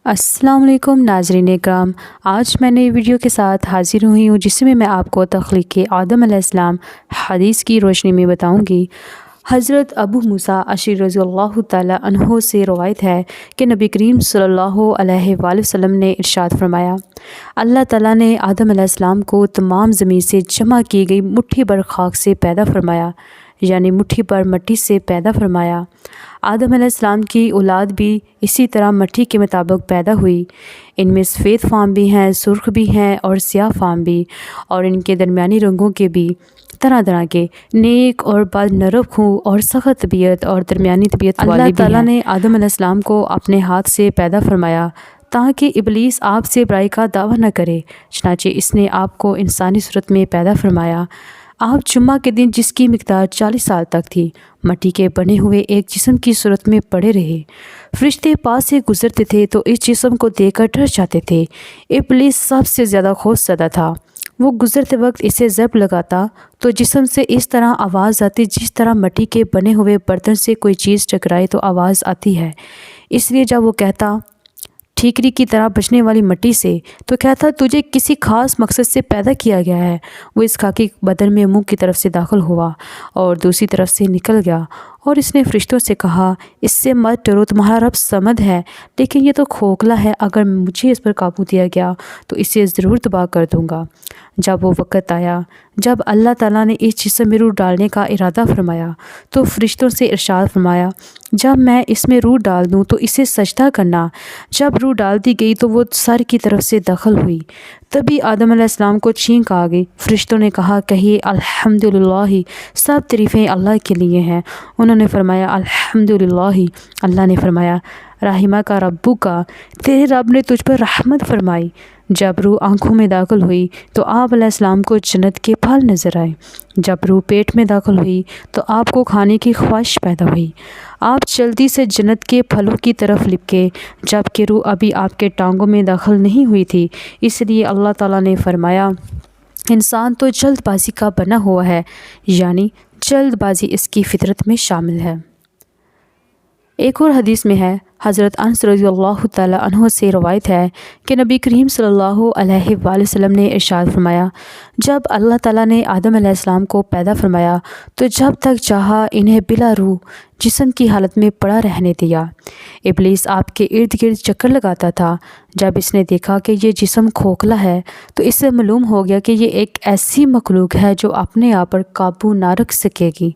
अस्सलाम वालेकुम नाज़रीन इकराम। आज मैं नई वीडियो के साथ हाज़िर हुई हूँ जिसमें मैं आपको तख्लीक़ आदम आ.s हदीस की रोशनी में बताऊँगी। हज़रत अबू मूसा अशरी रज़ियल्लाहु ताला अन्हो से रवायत है कि नबी करीम सल्लल्लाहु अलैहि वसल्लम ने इरशाद फरमाया, अल्लाह ताला ने आदम आ.s को तमाम ज़मीन से जमा की गई मुट्ठी भर खाक से पैदा फरमाया, यानी मुट्ठी भर मिट्टी से पैदा फरमाया। आदम अलैहिस्सलाम की औलाद भी इसी तरह मिट्टी के मुताबिक पैदा हुई। इनमें सफ़ेद फार्म भी हैं, सुर्ख भी हैं और स्याह फार्म भी, और इनके दरमियानी रंगों के भी तरह तरह के, नेक और बद, नरम खू और सख्त तबीयत और दरमियानी तबीयत वाले भी हैं। अल्लाह ताला ने आदम अलैहिस्सलाम को अपने हाथ से पैदा फरमाया ताकि इब्लीस आपसे बुराई का दावा न करे। चनाचे इसने आपको इंसानी सूरत में पैदा फरमाया। आप जुम्मा के दिन जिसकी मिक़दार 40 साल तक थी, मिट्टी के बने हुए एक जिस्म की सूरत में पड़े रहे। फरिश्ते पास से गुजरते थे तो इस जिस्म को देखकर डर जाते थे। इब्लीस सबसे ज़्यादा खौफज़दा था। वो गुजरते वक्त इसे ज़ब लगाता तो जिस्म से इस तरह आवाज़ आती जिस तरह मिट्टी के बने हुए बर्तन से कोई चीज़ टकराए तो आवाज़ आती है। इसलिए जब वो कहता ठीकरी की तरह बचने वाली मिट्टी से, तो कहता तुझे किसी खास मकसद से पैदा किया गया है। वो इस खाकी बदन में मुंह की तरफ से दाखिल हुआ और दूसरी तरफ से निकल गया, और इसने फरिश्तों से कहा, इससे मत डरो, तुम्हारा रब समद है, लेकिन ये तो खोखला है। अगर मुझे इस पर काबू दिया गया तो इसे ज़रूर तबाह कर दूँगा। जब वो वक़्त आया जब अल्लाह ताला ने इस जिस्म में रूह डालने का इरादा फरमाया तो फरिश्तों से इरशाद फरमाया, जब मैं इसमें रूह डाल दूँ तो इसे सजदा करना। जब रूह डाल दी गई तो वो सर की तरफ से दखल हुई। तभी आदम अलैहिस्सलाम को छींक आ गई। फरिश्तों ने कहा, कहिए अल्हम्दुलिल्लाह, सब तारीफ़ें अल्लाह के लिए हैं। उन्होंने फरमाया अल्हम्दुलिल्लाह। अल्लाह ने फरमाया, राहिमा का रब्बू का, तेरे रब ने तुझ पर रहमत फरमाई। जब रूह आँखों में दाखिल हुई तो आप अलैहिस्सलाम को जन्नत के फल नज़र आए। जब रूह पेट में दाखिल हुई तो आपको खाने की ख्वाहिश पैदा हुई। आप जल्दी से जन्नत के फलों की तरफ लिपके, जबकि रूह अभी आपके टांगों में दाखिल नहीं हुई थी। इसलिए अल्लाह ताला ने फरमाया, इंसान तो जल्दबाजी का बना हुआ है, यानी जल्दबाजी इसकी फितरत में शामिल है। एक और हदीस में है, हज़रत अनस रज़ियल्लाहु ताला अन्हो से रवायत है कि नबी करीम सल्लल्लाहु अलैहि वसल्लम ने इरशाद फरमाया, जब अल्लाह ताला ने आदम अलैहिस्सलाम को पैदा फरमाया तो जब तक चाहा इन्हें बिला रूह जिस्म की हालत में पड़ा रहने दिया। इब्लीस आपके इर्द गिर्द चक्कर लगाता था। जब इसने देखा कि ये जिस्म खोखला है तो इससे मालूम हो गया कि ये एक ऐसी मखलूक है जो अपने आप पर काबू ना रख सकेगी।